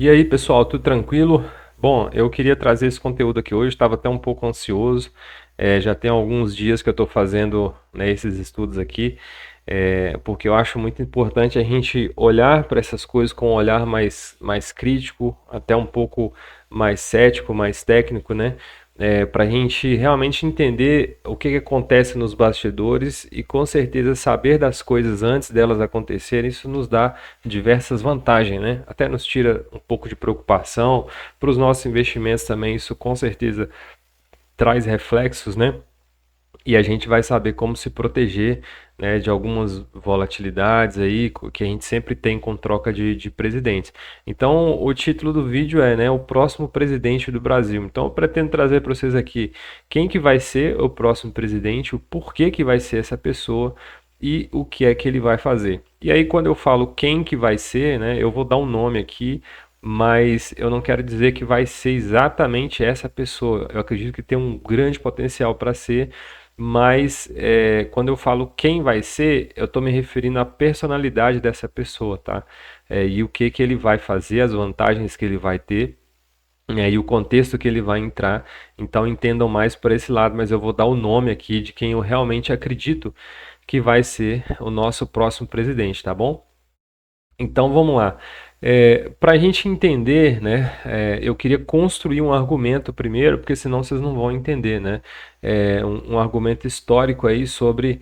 E aí, pessoal, tudo tranquilo? Bom, eu queria trazer esse conteúdo aqui hoje, estava até um pouco ansioso. Já tem alguns dias que eu estou fazendo, né, esses estudos aqui, porque eu acho muito importante a gente olhar para essas coisas com um olhar mais crítico, até um pouco mais cético, mais técnico, né? Para a gente realmente entender o que acontece nos bastidores e com certeza saber das coisas antes delas acontecerem, isso nos dá diversas vantagens, né? Até nos tira um pouco de preocupação. Para os nossos investimentos também, isso com certeza traz reflexos, né? E a gente vai saber como se proteger, né, de algumas volatilidades aí que a gente sempre tem com troca de presidentes. Então, o título do vídeo é, né, o próximo presidente do Brasil. Então, eu pretendo trazer para vocês aqui quem que vai ser o próximo presidente, o porquê que vai ser essa pessoa e o que é que ele vai fazer. E aí, quando eu falo quem que vai ser, né, eu vou dar um nome aqui, mas eu não quero dizer que vai ser exatamente essa pessoa. Eu acredito que tem um grande potencial para ser, mas quando eu falo quem vai ser, eu estou me referindo à personalidade dessa pessoa, tá? E o que que ele vai fazer, as vantagens que ele vai ter, e o contexto que ele vai entrar. Então entendam mais por esse lado, mas eu vou dar o nome aqui de quem eu realmente acredito que vai ser o nosso próximo presidente, tá bom? Então vamos lá. Para a gente entender, né, eu queria construir um argumento primeiro, porque senão vocês não vão entender, né? Um argumento histórico aí sobre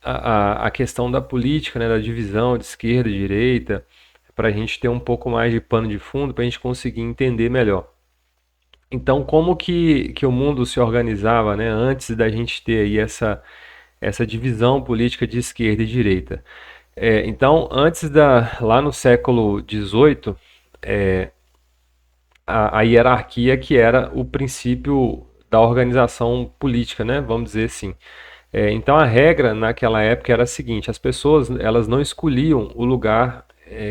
a questão da política, né, da divisão de esquerda e direita, para a gente ter um pouco mais de pano de fundo, para a gente conseguir entender melhor. Então, como que o mundo se organizava, né, antes da gente ter aí essa divisão política de esquerda e direita? Então, lá no século XVIII, a hierarquia que era o princípio da organização política, né? Vamos dizer assim. Então, a regra naquela época era a seguinte: as pessoas elas não escolhiam o lugar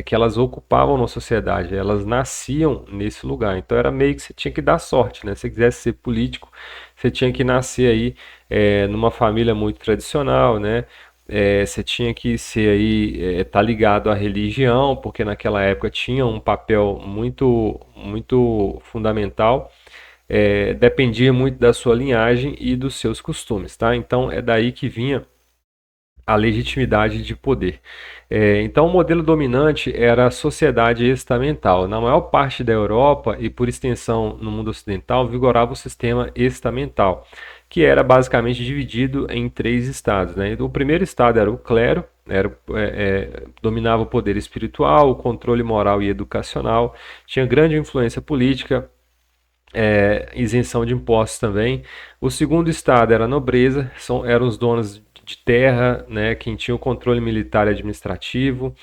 que elas ocupavam na sociedade, elas nasciam nesse lugar. Então, era meio que você tinha que dar sorte, né? Se você quisesse ser político, você tinha que nascer aí numa família muito tradicional, né? Você tinha que ser aí, tá ligado à religião, porque naquela época tinha um papel muito fundamental. Dependia muito da sua linhagem e dos seus costumes, tá? Então é daí que vinha a legitimidade de poder. Então, o modelo dominante era a sociedade estamental. Na maior parte da Europa e, por extensão, no mundo ocidental, vigorava o sistema estamental, que era basicamente dividido em três estados, né? O primeiro estado era o clero, dominava o poder espiritual, o controle moral e educacional, tinha grande influência política, isenção de impostos também. O segundo estado era a nobreza, eram os donos de terra, né, quem tinha o controle militar e administrativo,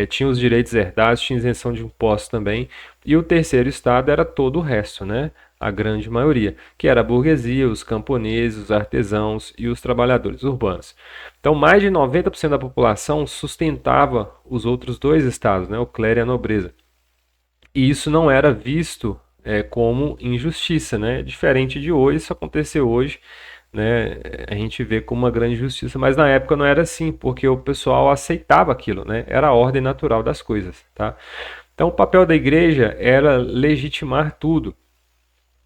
tinha os direitos herdados, tinha isenção de impostos também. E o terceiro estado era todo o resto, né, a grande maioria, que era a burguesia, os camponeses, os artesãos e os trabalhadores urbanos. Então, mais de 90% da população sustentava os outros dois estados, né, o clero e a nobreza. E isso não era visto como injustiça, né? Diferente de hoje, isso aconteceu hoje, né? A gente vê como uma grande injustiça, mas na época não era assim, porque o pessoal aceitava aquilo, né? Era a ordem natural das coisas, tá? Então, o papel da igreja era legitimar tudo.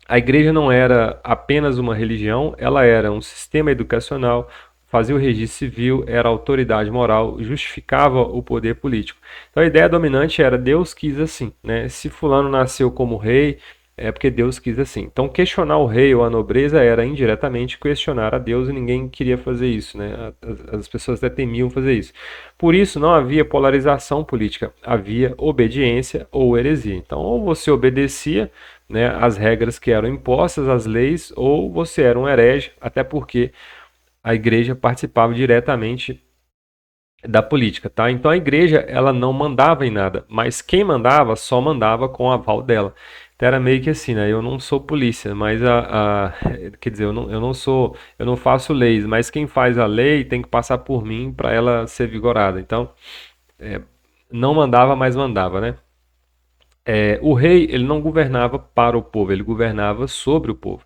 A igreja não era apenas uma religião, ela era um sistema educacional, fazia o registro civil, era autoridade moral, justificava o poder político. Então a ideia dominante era Deus quis assim, né? Se fulano nasceu como rei, é porque Deus quis assim. Então questionar o rei ou a nobreza era indiretamente questionar a Deus e ninguém queria fazer isso, né? As pessoas até temiam fazer isso. Por isso não havia polarização política, havia obediência ou heresia. Então ou você obedecia, né, as regras que eram impostas, as leis, ou você era um herege, até porque a igreja participava diretamente da política, tá? Então a igreja ela não mandava em nada, mas quem mandava só mandava com o aval dela. Então era meio que assim, né? Eu não sou polícia, mas quer dizer, eu não faço leis, mas quem faz a lei tem que passar por mim para ela ser vigorada. Então não mandava, mas mandava, né? O rei ele não governava para o povo, ele governava sobre o povo.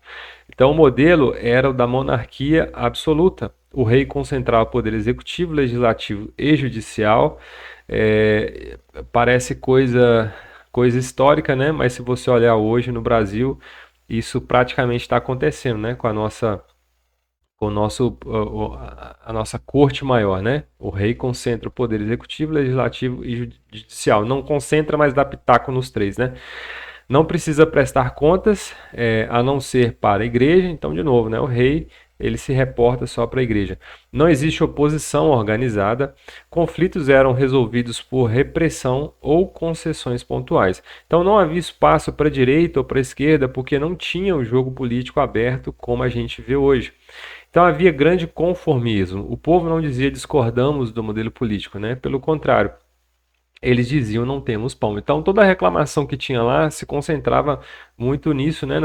Então o modelo era o da monarquia absoluta. O rei concentrava o poder executivo, legislativo e judicial. É, parece coisa coisa histórica, né? Mas se você olhar hoje no Brasil, isso praticamente está acontecendo, né? Com o nosso, a nossa corte maior, né? O rei concentra o poder executivo, legislativo e judicial. Não concentra, mas dá pitaco nos três, né? Não precisa prestar contas, a não ser para a igreja. Então, de novo, né? O rei ele se reporta só para a igreja. Não existe oposição organizada. Conflitos eram resolvidos por repressão ou concessões pontuais. Então, não havia espaço para a direita ou para a esquerda, porque não tinha o jogo político aberto como a gente vê hoje. Então havia grande conformismo. O povo não dizia discordamos do modelo político, né? Pelo contrário, eles diziam não temos pão. Então toda a reclamação que tinha lá se concentrava muito nisso, né?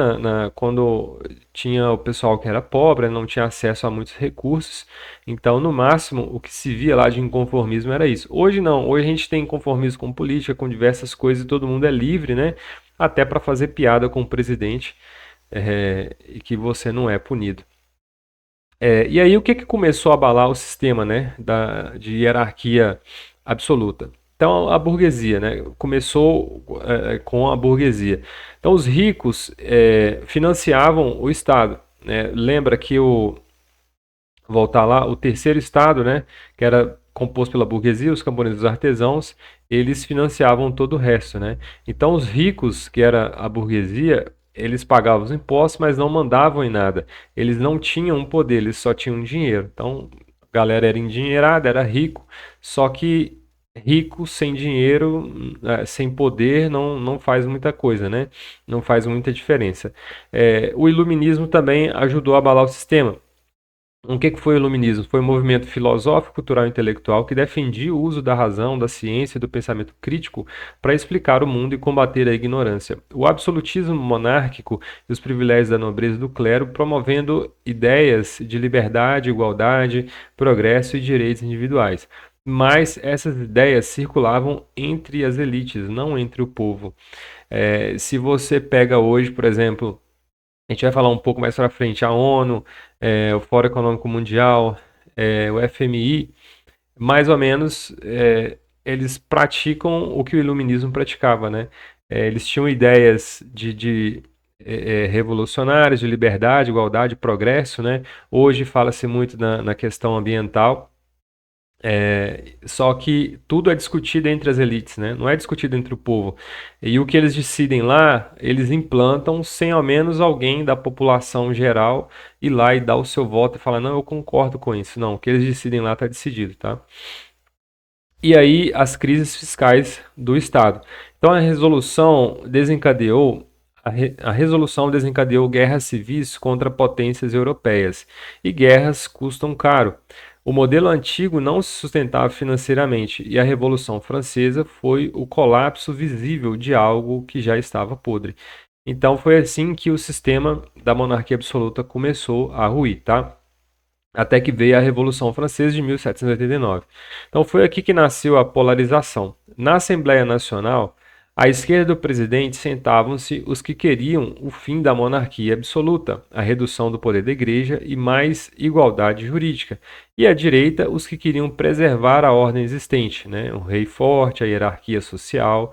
Quando tinha o pessoal que era pobre, não tinha acesso a muitos recursos. Então, no máximo, o que se via lá de inconformismo era isso. Hoje não. Hoje a gente tem conformismo com política, com diversas coisas, e todo mundo é livre, né? Até para fazer piada com o presidente, e que você não é punido. E aí o que começou a abalar o sistema, né, de hierarquia absoluta? Então a burguesia, né, começou com a burguesia. Então os ricos financiavam o Estado, né? Lembra que voltar lá, o terceiro estado, né, que era composto pela burguesia, os camponeses, os artesãos, eles financiavam todo o resto, né? Então os ricos, que era a burguesia, eles pagavam os impostos, mas não mandavam em nada. Eles não tinham um poder, eles só tinham dinheiro. Então a galera era endinheirada, era rico, só que rico sem dinheiro, sem poder, não faz muita coisa, né? Não faz muita diferença. O iluminismo também ajudou a abalar o sistema. O que foi o iluminismo? Foi um movimento filosófico, cultural e intelectual que defendia o uso da razão, da ciência e do pensamento crítico para explicar o mundo e combater a ignorância. O absolutismo monárquico e os privilégios da nobreza e do clero, promovendo ideias de liberdade, igualdade, progresso e direitos individuais. Mas essas ideias circulavam entre as elites, não entre o povo. Se você pega hoje, por exemplo, a gente vai falar um pouco mais para frente, a ONU, o Fórum Econômico Mundial, o FMI, mais ou menos eles praticam o que o iluminismo praticava, né? Eles tinham ideias revolucionárias, de liberdade, igualdade, progresso, né? Hoje fala-se muito na questão ambiental. Só que tudo é discutido entre as elites, né? Não é discutido entre o povo. E o que eles decidem lá, eles implantam sem ao menos alguém da população geral ir lá e dar o seu voto e falar, não, eu concordo com isso. Não, o que eles decidem lá está decidido, tá? E aí as crises fiscais do Estado. Então a resolução desencadeou guerras civis contra potências europeias. E guerras custam caro. O modelo antigo não se sustentava financeiramente, e a Revolução Francesa foi o colapso visível de algo que já estava podre. Então foi assim que o sistema da monarquia absoluta começou a ruir, tá? Até que veio a Revolução Francesa de 1789. Então foi aqui que nasceu a polarização. Na Assembleia Nacional, à esquerda do presidente sentavam-se os que queriam o fim da monarquia absoluta, a redução do poder da igreja e mais igualdade jurídica. E à direita, os que queriam preservar a ordem existente, né? Um rei forte, a hierarquia social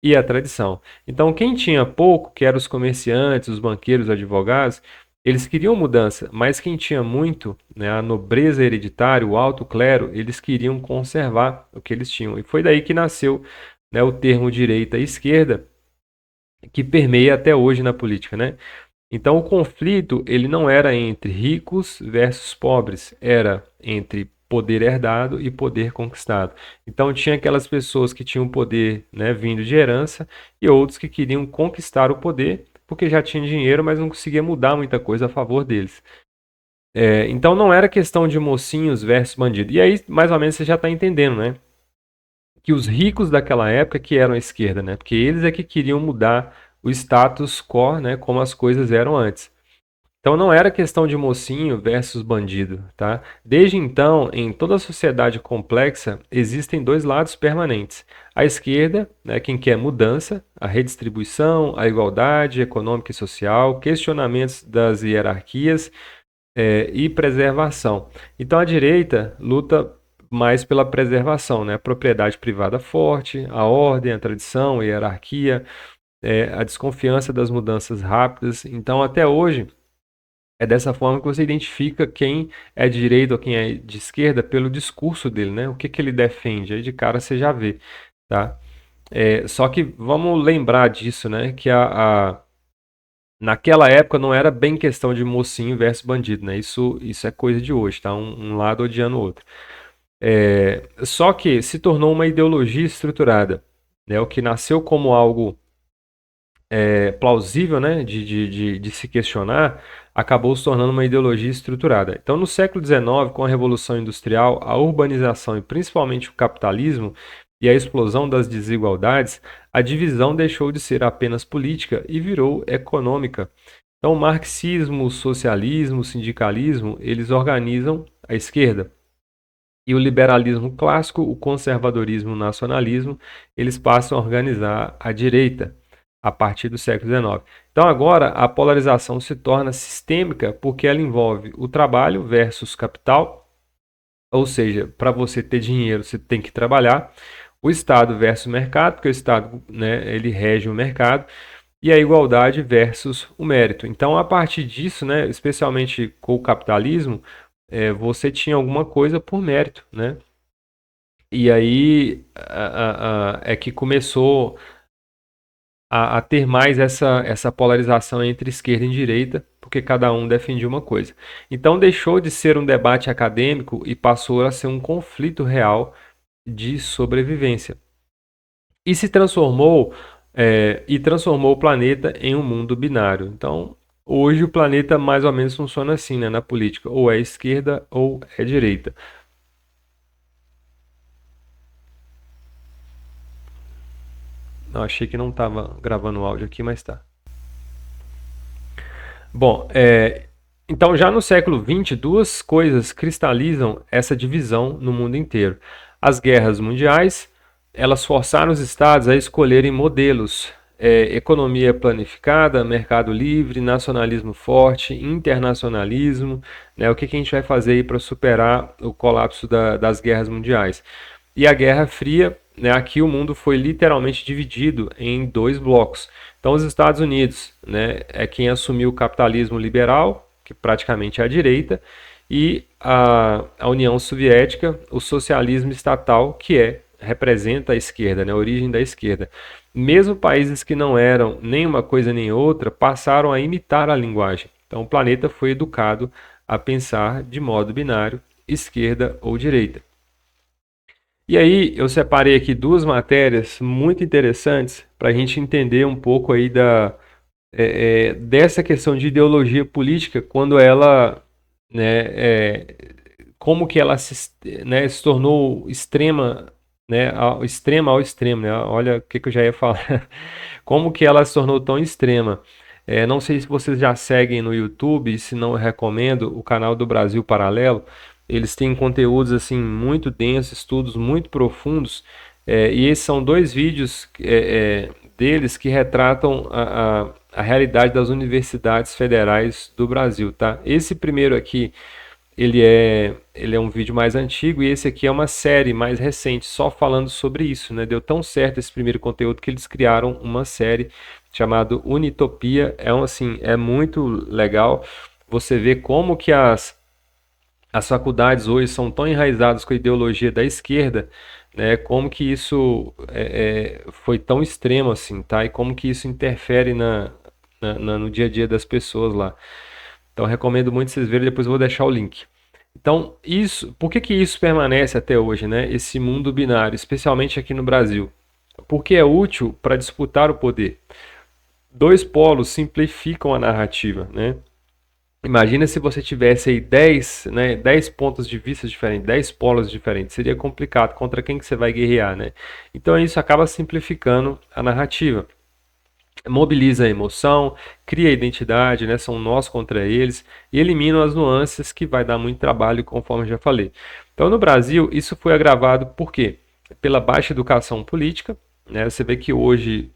e a tradição. Então, quem tinha pouco, que eram os comerciantes, os banqueiros, os advogados, eles queriam mudança, mas quem tinha muito, né, a nobreza hereditária, o alto clero, eles queriam conservar o que eles tinham. E foi daí que nasceu, né, o termo direita e esquerda, que permeia até hoje na política, né? Então o conflito ele não era entre ricos versus pobres, era entre poder herdado e poder conquistado. Então tinha aquelas pessoas que tinham poder, né, vindo de herança e outros que queriam conquistar o poder porque já tinham dinheiro, mas não conseguia mudar muita coisa a favor deles. Então não era questão de mocinhos versus bandidos. E aí, mais ou menos, você já está entendendo, né? Que os ricos daquela época que eram a esquerda, né? Porque eles é que queriam mudar o status quo, né? Como as coisas eram antes. Então não era questão de mocinho versus bandido, tá? Desde então, em toda a sociedade complexa, existem dois lados permanentes. A esquerda, né, quem quer mudança, a redistribuição, a igualdade econômica e social, questionamentos das hierarquias, e preservação. Então a direita luta mais pela preservação, né? A propriedade privada forte, a ordem, a tradição, a hierarquia, a desconfiança das mudanças rápidas. Então, até hoje, é dessa forma que você identifica quem é de direita ou quem é de esquerda pelo discurso dele, né? O que que ele defende. Aí de cara você já vê, tá? Só que vamos lembrar disso, né? Que naquela época não era bem questão de mocinho versus bandido, né? Isso é coisa de hoje, tá? Um lado odiando o outro. Só que se tornou uma ideologia estruturada, né? O que nasceu como algo plausível, né, de se questionar, acabou se tornando uma ideologia estruturada. Então, no século XIX, com a Revolução Industrial, a urbanização e principalmente o capitalismo e a explosão das desigualdades, a divisão deixou de ser apenas política e virou econômica. Então, o marxismo, o socialismo, o sindicalismo, eles organizam a esquerda. E o liberalismo clássico, o conservadorismo, o nacionalismo, eles passam a organizar a direita a partir do século XIX. Então agora a polarização se torna sistêmica porque ela envolve o trabalho versus capital, ou seja, para você ter dinheiro você tem que trabalhar, o Estado versus o mercado, porque o Estado, né, ele rege o mercado, e a igualdade versus o mérito. Então a partir disso, né, especialmente com o capitalismo, você tinha alguma coisa por mérito, né? E aí é que começou a ter mais essa polarização entre esquerda e direita, porque cada um defendia uma coisa. Então deixou de ser um debate acadêmico e passou a ser um conflito real de sobrevivência. E se transformou transformou o planeta em um mundo binário. Então, hoje o planeta mais ou menos funciona assim, né, na política, ou é esquerda ou é direita. Eu achei que não estava gravando o áudio aqui, mas tá. Bom, então já no século XX, duas coisas cristalizam essa divisão no mundo inteiro. As guerras mundiais, elas forçaram os estados a escolherem modelos, economia planificada, mercado livre, nacionalismo forte, internacionalismo, né? O que que a gente vai fazer aí para superar o colapso das guerras mundiais? E a Guerra Fria, né, aqui o mundo foi literalmente dividido em dois blocos. Então, os Estados Unidos, né, é quem assumiu o capitalismo liberal, que praticamente é a direita, e a União Soviética, o socialismo estatal, que representa a esquerda, né, a origem da esquerda. Mesmo países que não eram nem uma coisa nem outra passaram a imitar a linguagem. Então, o planeta foi educado a pensar de modo binário, esquerda ou direita. E aí eu separei aqui duas matérias muito interessantes para a gente entender um pouco aí dessa questão de ideologia política quando ela, né, como que ela né, se tornou extrema, né, extrema ao extremo, né? Olha o que, que eu já ia falar. Como que ela se tornou tão extrema. Não sei se vocês já seguem no YouTube, se não eu recomendo o canal do Brasil Paralelo. Eles têm conteúdos assim muito densos, estudos muito profundos, e esses são dois vídeos deles que retratam a realidade das universidades federais do Brasil, tá? Esse primeiro aqui ele é um vídeo mais antigo e esse aqui é uma série mais recente, só falando sobre isso, né? Deu tão certo esse primeiro conteúdo que eles criaram uma série chamada Unitopia. Assim, é muito legal você ver como que as faculdades hoje são tão enraizadas com a ideologia da esquerda, né? Como que isso foi tão extremo assim, tá? E como que isso interfere no dia a dia das pessoas lá. Então recomendo muito vocês verem, depois eu vou deixar o link. Então, por que que isso permanece até hoje, né? Esse mundo binário, especialmente aqui no Brasil? Porque é útil para disputar o poder. Dois polos simplificam a narrativa, né? Imagina se você tivesse aí 10, né, 10 pontos de vista diferentes, 10 polos diferentes, seria complicado contra quem que você vai guerrear, né? Então isso acaba simplificando a narrativa. Mobiliza a emoção, cria identidade, né? São nós contra eles e eliminam as nuances que vai dar muito trabalho, conforme eu já falei. Então, no Brasil, isso foi agravado por quê? Pela baixa educação política, né? Você vê que hoje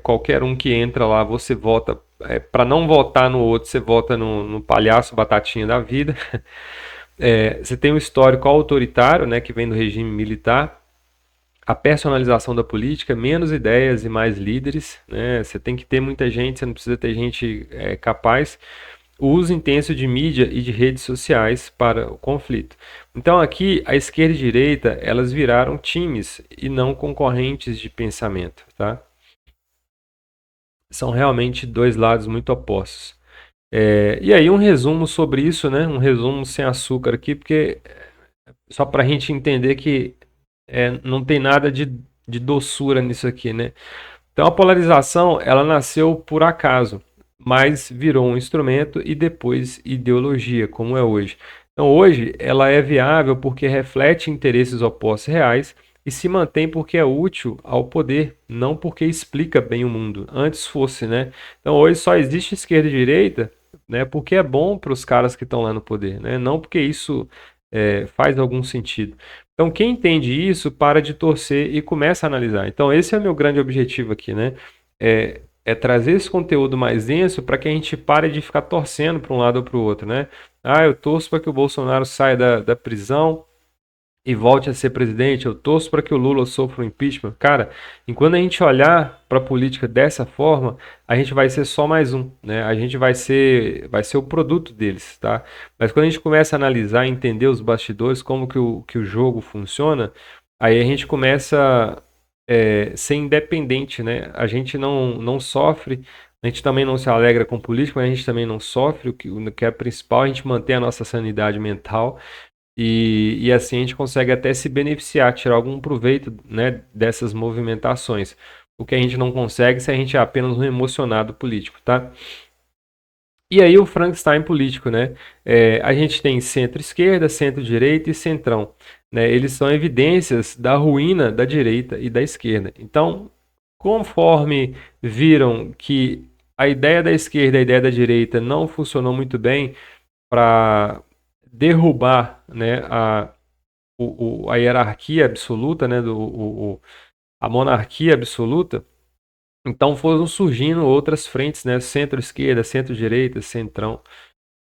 qualquer um que entra lá, você vota para não votar no outro, você vota no palhaço batatinha da vida. Você tem um histórico autoritário, né, que vem do regime militar, a personalização da política, menos ideias e mais líderes, né? Você tem que ter muita gente, você não precisa ter gente capaz. O uso intenso de mídia e de redes sociais para o conflito. Então aqui a esquerda e a direita elas viraram times e não concorrentes de pensamento, tá? São realmente dois lados muito opostos. E aí um resumo sobre isso, né? Um resumo sem açúcar aqui, porque só para a gente entender que não tem nada de doçura nisso aqui, né? Então a polarização ela nasceu por acaso, mas virou um instrumento e depois ideologia, como é hoje. Então hoje ela é viável porque reflete interesses opostos reais e se mantém porque é útil ao poder, não porque explica bem o mundo. Antes fosse, né? Então hoje só existe esquerda e direita, né? Porque é bom para os caras que estão lá no poder, né? Não porque isso faz algum sentido. Então, quem entende isso, para de torcer e começa a analisar. Então, esse é o meu grande objetivo aqui, né? É trazer esse conteúdo mais denso para que a gente pare de ficar torcendo para um lado ou para o outro, né? Ah, eu torço para que o Bolsonaro saia da prisão e volte a ser presidente. Eu torço para que o Lula sofra um impeachment. Cara, enquanto a gente olhar para a política dessa forma, a gente vai ser só mais um, né? A gente vai ser o produto deles, tá? Mas quando a gente começa a analisar, entender os bastidores, como que o jogo funciona, aí a gente começa a ser independente, né? A gente não sofre. A gente também não se alegra com política, mas a gente também não sofre, o que é principal, a gente manter a nossa sanidade mental e assim a gente consegue até se beneficiar, tirar algum proveito, né, dessas movimentações. O que a gente não consegue se a gente é apenas um emocionado político, tá? E aí o Frankenstein político, né? A gente tem centro-esquerda, centro-direita e centrão, né? Eles são evidências da ruína da direita e da esquerda. Então, conforme viram que a ideia da esquerda e a ideia da direita não funcionou muito bem para derrubar, né, a hierarquia absoluta, né, a monarquia absoluta, então foram surgindo outras frentes, né, centro-esquerda, centro-direita, centrão.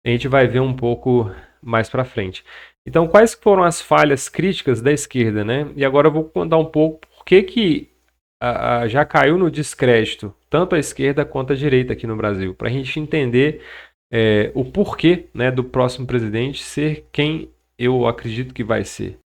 A gente vai ver um pouco mais para frente. Então, quais foram as falhas críticas da esquerda, né? E agora eu vou contar um pouco por que já caiu no descrédito tanto a esquerda quanto a direita aqui no Brasil, para a gente entender o porquê, né, do próximo presidente ser quem eu acredito que vai ser.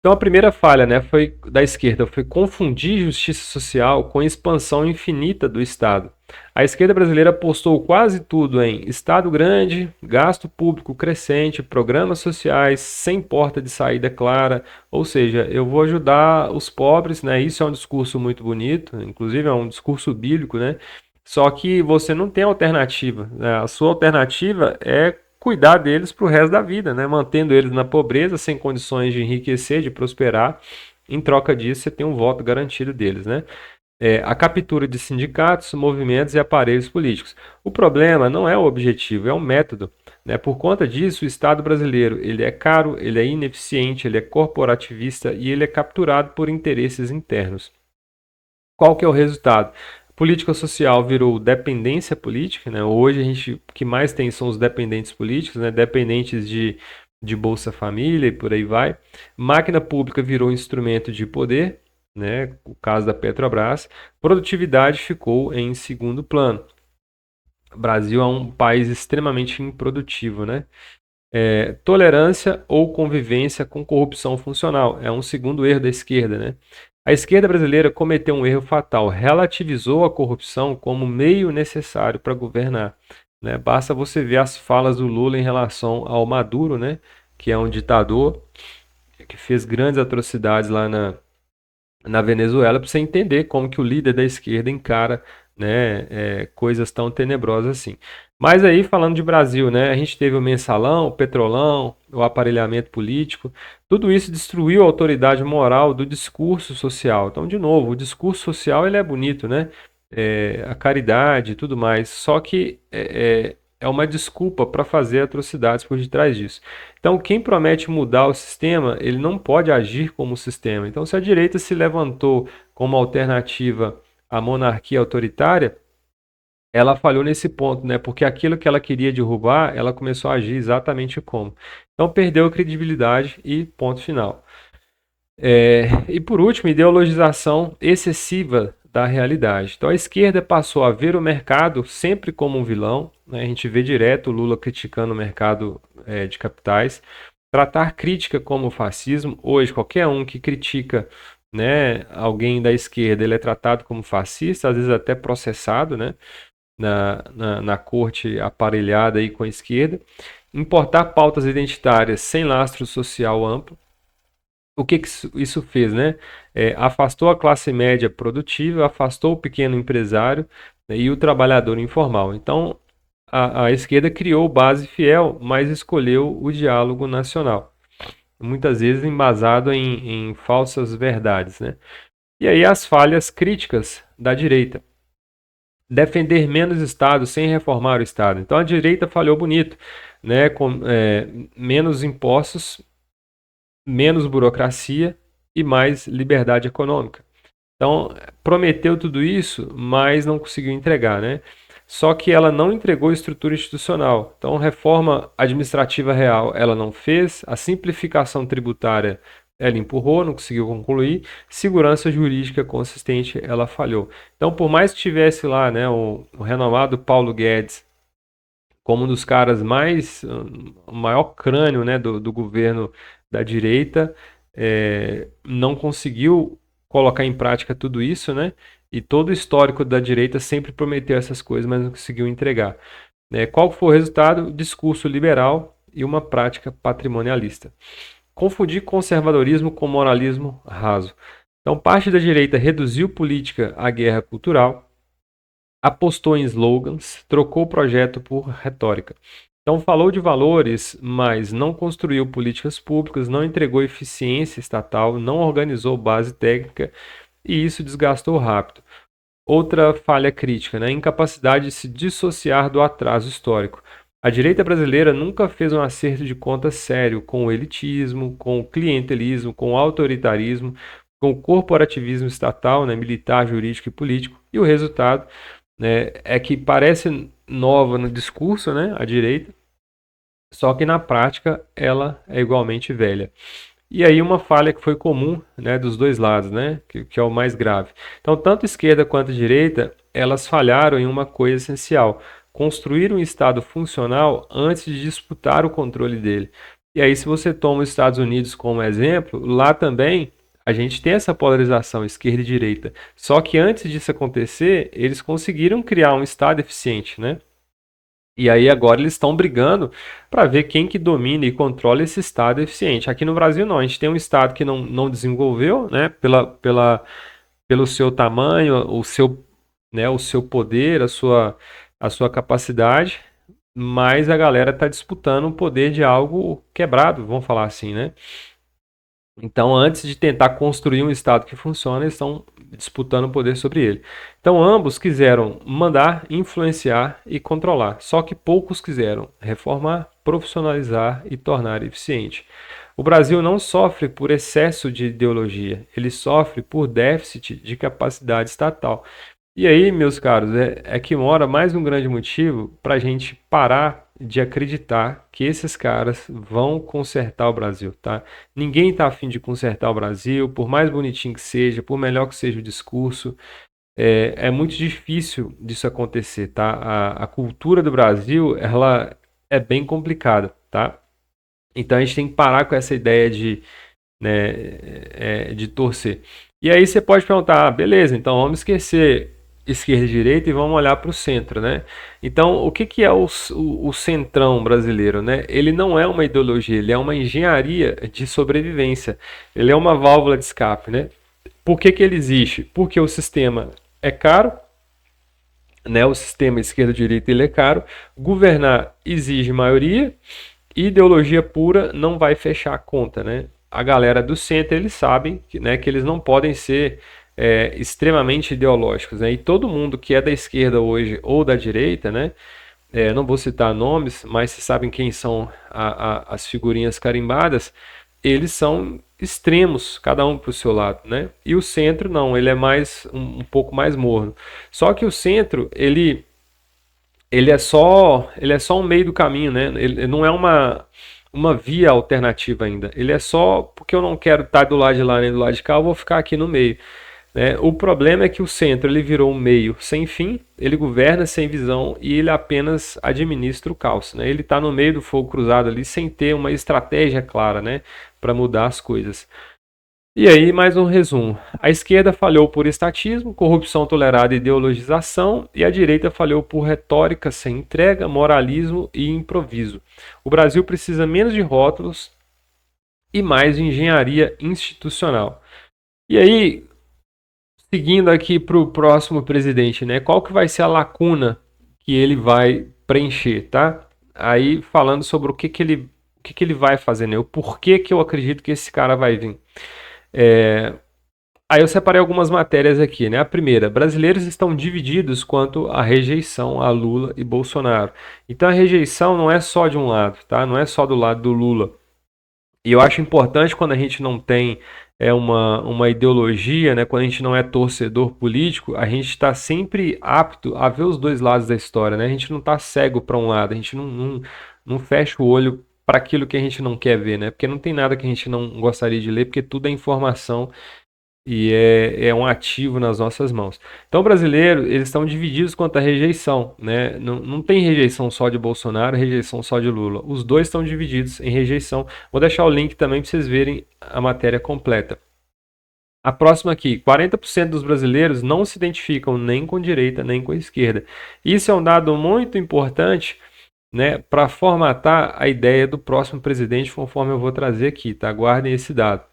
Então a primeira falha, né, foi da esquerda, foi confundir justiça social com expansão infinita do Estado. A esquerda brasileira apostou quase tudo em Estado grande, gasto público crescente, programas sociais sem porta de saída clara, ou seja, eu vou ajudar os pobres, né? Isso é um discurso muito bonito, inclusive é um discurso bíblico, né? Só que você não tem alternativa, né? A sua alternativa é cuidar deles para o resto da vida, né? Mantendo eles na pobreza, sem condições de enriquecer, de prosperar. Em troca disso, você tem um voto garantido deles, né? A captura de sindicatos, movimentos e aparelhos políticos. O problema não é o objetivo, é o método, né? Por conta disso, o Estado brasileiro ele é caro, ele é ineficiente, ele é corporativista e ele é capturado por interesses internos. Qual que é o resultado? Política social virou dependência política, né? Hoje a gente o que mais tem são os dependentes políticos, né? Dependentes de Bolsa Família e por aí vai. Máquina pública virou instrumento de poder, né? O caso da Petrobras. Produtividade ficou em segundo plano. O Brasil é um país extremamente improdutivo, né? Tolerância ou convivência com corrupção funcional. É um segundo erro da esquerda, né? A esquerda brasileira cometeu um erro fatal, relativizou a corrupção como meio necessário para governar, né? Basta você ver as falas do Lula em relação ao Maduro, né? Que é um ditador que fez grandes atrocidades lá na Venezuela, para você entender como que o líder da esquerda encara, né, coisas tão tenebrosas assim. Mas aí, falando de Brasil, né, a gente teve o mensalão, o petrolão, o aparelhamento político, tudo isso destruiu a autoridade moral do discurso social. Então, de novo, o discurso social ele é bonito, né? A caridade e tudo mais, só que é uma desculpa para fazer atrocidades por detrás disso. Então, quem promete mudar o sistema, ele não pode agir como o sistema. Então, se a direita se levantou como alternativa à monarquia autoritária, ela falhou nesse ponto, né? Porque aquilo que ela queria derrubar, ela começou a agir exatamente como. Então perdeu a credibilidade e ponto final. E por último, ideologização excessiva da realidade. Então a esquerda passou a ver o mercado sempre como um vilão, né? A gente vê direto o Lula criticando o mercado de capitais, tratar crítica como fascismo. Hoje, qualquer um que critica, né, alguém da esquerda, ele é tratado como fascista, às vezes até processado, né, na corte aparelhada aí com a esquerda. Importar pautas identitárias sem lastro social amplo. O que isso fez, né? Afastou a classe média produtiva, afastou o pequeno empresário, né, e o trabalhador informal. Então, a esquerda criou base fiel, mas escolheu o diálogo nacional, muitas vezes embasado em falsas verdades, né? E aí as falhas críticas da direita. Defender menos Estado sem reformar o Estado. Então a direita falhou bonito, né? Com menos impostos, menos burocracia e mais liberdade econômica. Então, prometeu tudo isso, mas não conseguiu entregar, né? Só que ela não entregou estrutura institucional. Então, reforma administrativa real ela não fez, a simplificação tributária ela empurrou, não conseguiu concluir, segurança jurídica consistente ela falhou. Então, por mais que tivesse lá, né, o renomado Paulo Guedes como um dos caras mais, o maior crânio, né, do governo da direita, não conseguiu colocar em prática tudo isso, né? E todo o histórico da direita sempre prometeu essas coisas, mas não conseguiu entregar. Qual foi o resultado? Discurso liberal e uma prática patrimonialista. Confundir conservadorismo com moralismo raso. Então, parte da direita reduziu política à guerra cultural, apostou em slogans, trocou o projeto por retórica. Então, falou de valores, mas não construiu políticas públicas, não entregou eficiência estatal, não organizou base técnica e isso desgastou rápido. Outra falha crítica, né? Incapacidade de se dissociar do atraso histórico. A direita brasileira nunca fez um acerto de contas sério com o elitismo, com o clientelismo, com o autoritarismo, com o corporativismo estatal, né? Militar, jurídico e político. E o resultado, né, é que parece nova no discurso, né, a direita, só que na prática ela é igualmente velha. E aí uma falha que foi comum, né, dos dois lados, né, que é o mais grave. Então, tanto esquerda quanto direita, elas falharam em uma coisa essencial: construir um Estado funcional antes de disputar o controle dele. E aí, se você toma os Estados Unidos como exemplo, lá também a gente tem essa polarização esquerda e direita. Só que antes disso acontecer, eles conseguiram criar um Estado eficiente, né? E aí agora eles estão brigando para ver quem que domina e controla esse Estado eficiente. Aqui no Brasil não, a gente tem um Estado que não desenvolveu, né, pelo seu tamanho, o seu poder, a sua capacidade, mas a galera está disputando o poder de algo quebrado, vamos falar assim, né? Então, antes de tentar construir um Estado que funcione, eles estão disputando o poder sobre ele. Então, ambos quiseram mandar, influenciar e controlar, só que poucos quiseram reformar, profissionalizar e tornar eficiente. O Brasil não sofre por excesso de ideologia, ele sofre por déficit de capacidade estatal. E aí, meus caros, é que mora mais um grande motivo para a gente parar de acreditar que esses caras vão consertar o Brasil, tá? Ninguém está afim de consertar o Brasil, por mais bonitinho que seja, por melhor que seja o discurso, é muito difícil disso acontecer, tá? A cultura do Brasil, ela é bem complicada, tá? Então a gente tem que parar com essa ideia de torcer. E aí você pode perguntar, beleza, então vamos esquecer esquerda e direita e vamos olhar para o centro, né? Então, o que, que é o centrão brasileiro, né? Ele não é uma ideologia, ele é uma engenharia de sobrevivência. Ele é uma válvula de escape, né? Por que, que ele existe? Porque o sistema é caro, né? O sistema esquerda-direita ele é caro, governar exige maioria, ideologia pura não vai fechar a conta, né? A galera do centro, eles sabem que, né, que eles não podem ser extremamente ideológicos, né? E todo mundo que é da esquerda hoje ou da direita, né? Não vou citar nomes, mas vocês sabem quem são as figurinhas carimbadas. Eles são extremos, cada um para o seu lado, né? E o centro não, ele é mais um pouco mais morno. Só que o centro, ele ele é só um meio do caminho, né? Ele não é uma via alternativa ainda. Ele é só porque eu não quero estar do lado de lá nem do lado de cá, eu vou ficar aqui no meio, né? O problema é que o centro ele virou um meio sem fim, ele governa sem visão e ele apenas administra o caos, né? Ele está no meio do fogo cruzado ali sem ter uma estratégia clara, né, para mudar as coisas. E aí, mais um resumo. A esquerda falhou por estatismo, corrupção tolerada e ideologização, e a direita falhou por retórica sem entrega, moralismo e improviso. O Brasil precisa menos de rótulos e mais de engenharia institucional. E aí, seguindo aqui para o próximo presidente, né? Qual que vai ser a lacuna que ele vai preencher, tá? Aí falando sobre o que que ele vai fazer, né? O porquê que eu acredito que esse cara vai vir. É, Aí eu separei algumas matérias aqui, né? A primeira, brasileiros estão divididos quanto à rejeição a Lula e Bolsonaro. Então a rejeição não é só de um lado, tá? Não é só do lado do Lula. E eu acho importante quando a gente não tem uma ideologia, né? Quando a gente não é torcedor político, a gente está sempre apto a ver os dois lados da história, né? A gente não está cego para um lado, a gente não fecha o olho para aquilo que a gente não quer ver, né? Porque não tem nada que a gente não gostaria de ler, porque tudo é informação e é um ativo nas nossas mãos. Então, brasileiros, eles estão divididos quanto à rejeição, né? Não tem rejeição só de Bolsonaro, rejeição só de Lula. Os dois estão divididos em rejeição. Vou deixar o link também para vocês verem a matéria completa. A próxima aqui, 40% dos brasileiros não se identificam nem com direita nem com esquerda. Isso é um dado muito importante, né, para formatar a ideia do próximo presidente, conforme eu vou trazer aqui, tá? Guardem esse dado.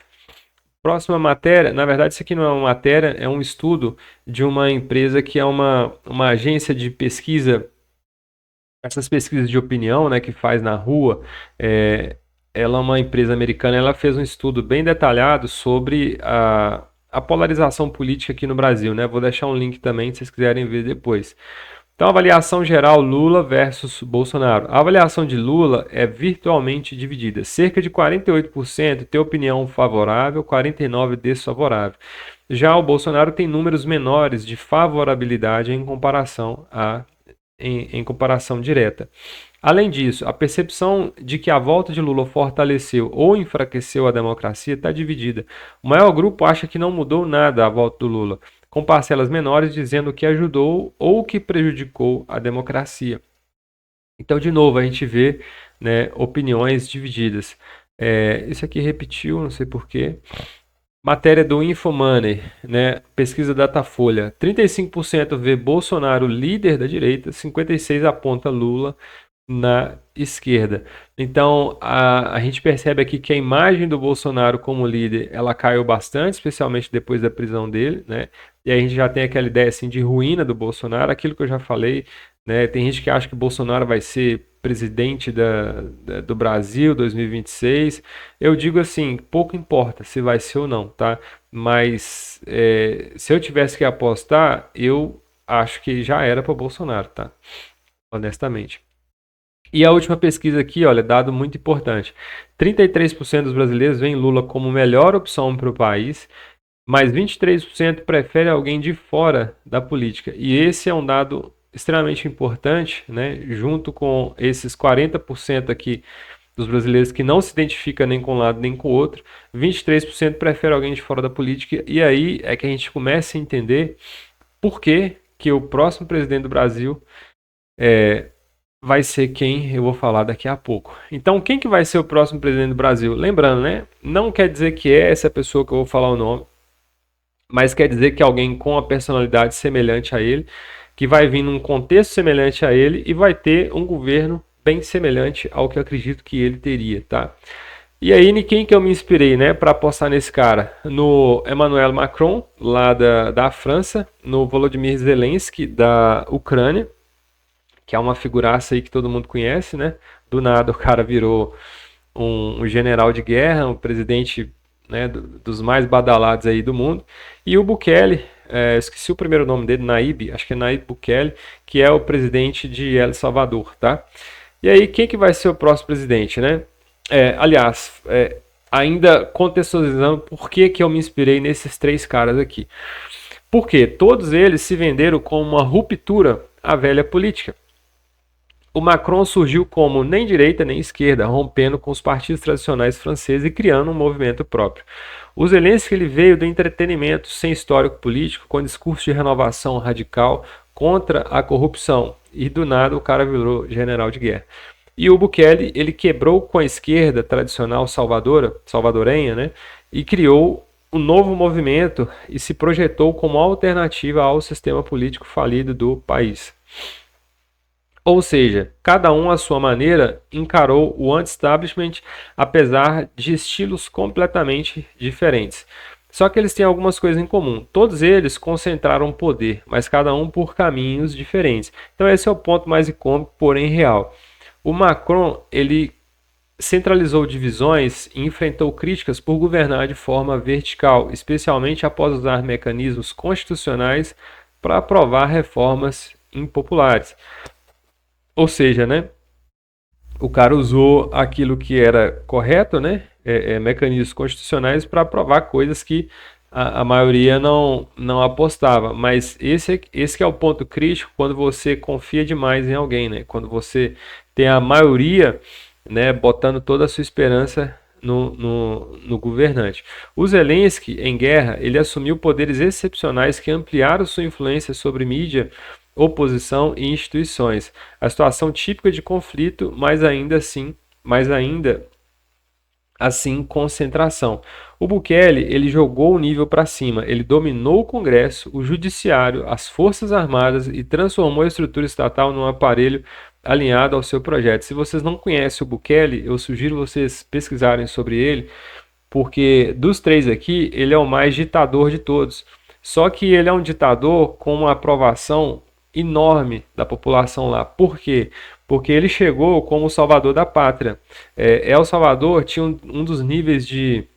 Próxima matéria, na verdade, isso aqui não é uma matéria, é um estudo de uma empresa que é uma agência de pesquisa, essas pesquisas de opinião, né, que faz na rua. é, Ela é uma empresa americana, ela fez um estudo bem detalhado sobre a polarização política aqui no Brasil, né? Vou deixar um link também, se vocês quiserem ver depois. Então, avaliação geral Lula versus Bolsonaro. A avaliação de Lula é virtualmente dividida. Cerca de 48% tem opinião favorável, 49% desfavorável. Já o Bolsonaro tem números menores de favorabilidade em comparação direta. Além disso, a percepção de que a volta de Lula fortaleceu ou enfraqueceu a democracia está dividida. O maior grupo acha que não mudou nada a volta do Lula, com parcelas menores dizendo que ajudou ou que prejudicou a democracia. Então, de novo, a gente vê, né, opiniões divididas. Isso aqui repetiu, não sei porquê. Matéria do Infomoney, né? Pesquisa Datafolha. 35% vê Bolsonaro líder da direita, 56% aponta Lula na esquerda. Então, a gente percebe aqui que a imagem do Bolsonaro como líder, ela caiu bastante, especialmente depois da prisão dele, né? E aí a gente já tem aquela ideia assim de ruína do Bolsonaro, aquilo que eu já falei, né? Tem gente que acha que Bolsonaro vai ser presidente do Brasil 2026. Eu digo assim, pouco importa se vai ser ou não, tá? Mas se eu tivesse que apostar, eu acho que já era para Bolsonaro, tá? Honestamente. E a última pesquisa aqui, olha, dado muito importante. 33% dos brasileiros veem Lula como melhor opção para o país, mas 23% prefere alguém de fora da política. E esse é um dado extremamente importante, né? Junto com esses 40% aqui dos brasileiros que não se identifica nem com um lado nem com o outro, 23% prefere alguém de fora da política. E aí é que a gente começa a entender por que que o próximo presidente do Brasil vai ser quem eu vou falar daqui a pouco. Então, quem que vai ser o próximo presidente do Brasil? Lembrando, né? Não quer dizer que é essa pessoa que eu vou falar o nome, mas quer dizer que alguém com a personalidade semelhante a ele, que vai vir num contexto semelhante a ele e vai ter um governo bem semelhante ao que eu acredito que ele teria, tá? E aí, em quem que eu me inspirei, né, para apostar nesse cara? No Emmanuel Macron, lá da França, no Volodymyr Zelensky, da Ucrânia, que é uma figuraça aí que todo mundo conhece, né? Do nada o cara virou um general de guerra, um presidente, né, dos mais badalados aí do mundo. E o Bukele, esqueci o primeiro nome dele, Nayib, acho que é Nayib Bukele, que é o presidente de El Salvador, tá? E aí, quem que vai ser o próximo presidente, né? Aliás, ainda contextualizando por que que eu me inspirei nesses três caras aqui. Porque todos eles se venderam como uma ruptura à velha política. O Macron surgiu como nem direita nem esquerda, rompendo com os partidos tradicionais franceses e criando um movimento próprio. O Zelensky ele veio do entretenimento, sem histórico político, com discurso de renovação radical contra a corrupção. E do nada o cara virou general de guerra. E o Bukele ele quebrou com a esquerda tradicional salvadorenha, né? E criou um novo movimento e se projetou como alternativa ao sistema político falido do país. Ou seja, cada um à sua maneira encarou o anti-establishment, apesar de estilos completamente diferentes. Só que eles têm algumas coisas em comum. Todos eles concentraram poder, mas cada um por caminhos diferentes. Então esse é o ponto mais icônico, porém real. O Macron, ele centralizou divisões e enfrentou críticas por governar de forma vertical, especialmente após usar mecanismos constitucionais para aprovar reformas impopulares. Ou seja, né, o cara usou aquilo que era correto, né, mecanismos constitucionais para aprovar coisas que a maioria não apostava. Mas esse que é o ponto crítico quando você confia demais em alguém, né? Quando você tem a maioria, né, botando toda a sua esperança no governante. O Zelensky, em guerra, ele assumiu poderes excepcionais que ampliaram sua influência sobre mídia, oposição e instituições. A situação típica de conflito, mas ainda assim concentração. O Bukele ele jogou o nível para cima, ele dominou o Congresso, o Judiciário, as Forças Armadas e transformou a estrutura estatal num aparelho alinhado ao seu projeto. Se vocês não conhecem o Bukele, eu sugiro vocês pesquisarem sobre ele, porque dos três aqui, ele é o mais ditador de todos. Só que ele é um ditador com uma aprovação enorme da população lá. Por quê? Porque ele chegou como o salvador da pátria. El Salvador tinha um dos níveis de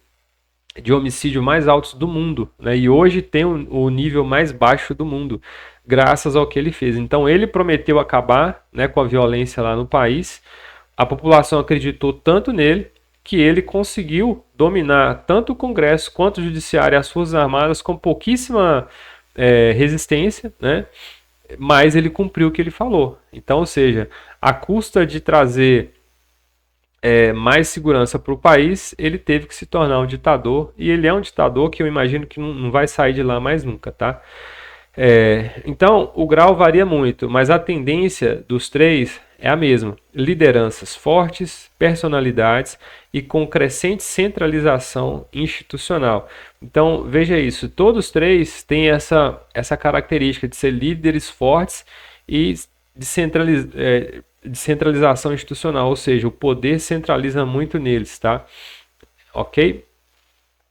homicídio mais altos do mundo, né? E hoje tem o nível mais baixo do mundo, graças ao que ele fez. Então ele prometeu acabar, né, com a violência lá no país. A população acreditou tanto nele que ele conseguiu dominar tanto o Congresso quanto o Judiciário e as Forças Armadas com pouquíssima resistência, né? Mas ele cumpriu o que ele falou. Então, ou seja, à custa de trazer mais segurança para o país, ele teve que se tornar um ditador, e ele é um ditador que eu imagino que não vai sair de lá mais nunca, tá? Então, o grau varia muito, mas a tendência dos três é a mesma: lideranças fortes, personalidades e com crescente centralização institucional. Então, veja isso, todos três têm essa característica de ser líderes fortes e de centralização institucional, ou seja, o poder centraliza muito neles, tá? Ok?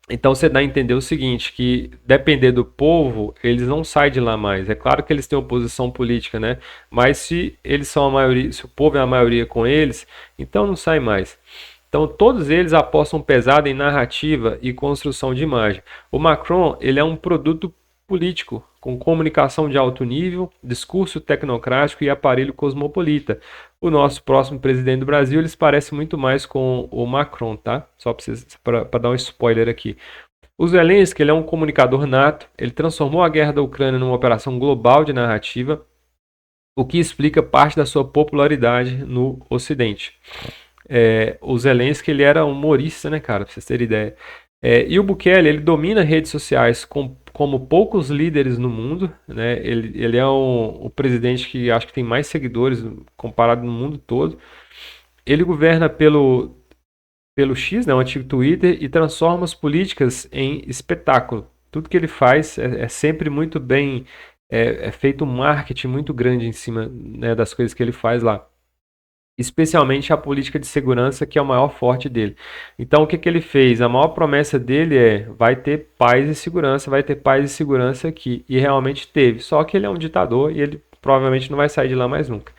Então você dá a entender o seguinte, que depender do povo, eles não saem de lá mais. É claro que eles têm oposição política, né? Mas se eles são a maioria, se o povo é a maioria com eles, então não sai mais. Então todos eles apostam pesado em narrativa e construção de imagem. O Macron, ele é um produto político, com comunicação de alto nível, discurso tecnocrático e aparelho cosmopolita. O nosso próximo presidente do Brasil, eles parecem muito mais com o Macron, tá? Só para dar um spoiler aqui. O Zelensky, ele é um comunicador nato, ele transformou a guerra da Ucrânia numa operação global de narrativa, o que explica parte da sua popularidade no Ocidente. O Zelensky, ele era humorista, né, cara, pra vocês terem ideia. E o Bukele, ele domina redes sociais como poucos líderes no mundo, né? Ele é o presidente que acho que tem mais seguidores comparado no mundo todo. Ele governa pelo X, né, o antigo Twitter, e transforma as políticas em espetáculo. Tudo que ele faz é sempre muito bem, feito um marketing muito grande em cima, né, das coisas que ele faz lá. Especialmente a política de segurança, que é o maior forte dele. Então, o que ele fez? A maior promessa dele vai ter paz e segurança aqui. E realmente teve. Só que ele é um ditador e ele provavelmente não vai sair de lá mais nunca.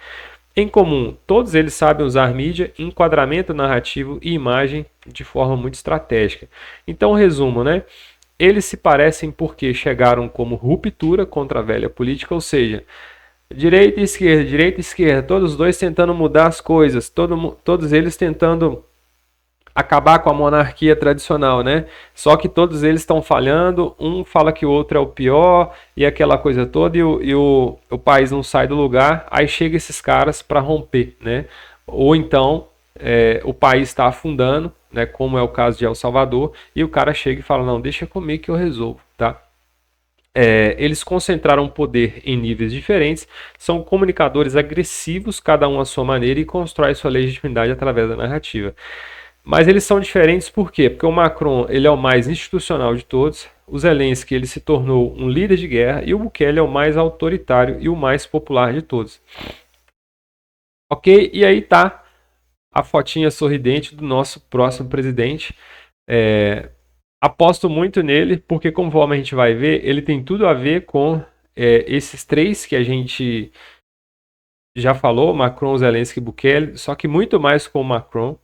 Em comum, todos eles sabem usar mídia, enquadramento narrativo e imagem de forma muito estratégica. Então, resumo, né? Eles se parecem porque chegaram como ruptura contra a velha política, ou seja, direita e esquerda, todos os dois tentando mudar as coisas, todos eles tentando acabar com a monarquia tradicional, né? Só que todos eles estão falhando, um fala que o outro é o pior e aquela coisa toda e o país não sai do lugar, aí chega esses caras para romper, né? Ou então o país está afundando, né? Como é o caso de El Salvador, e o cara chega e fala, não, deixa comigo que eu resolvo, tá? Eles concentraram poder em níveis diferentes, são comunicadores agressivos, cada um à sua maneira, e constrói sua legitimidade através da narrativa. Mas eles são diferentes por quê? Porque o Macron ele é o mais institucional de todos, o Zelensky ele se tornou um líder de guerra e o Bukele é o mais autoritário e o mais popular de todos. Ok? E aí tá a fotinha sorridente do nosso próximo presidente. É, aposto muito nele, porque conforme a gente vai ver, ele tem tudo a ver com esses três que a gente já falou, Macron, Zelensky e Bukele, só que muito mais com o Macron.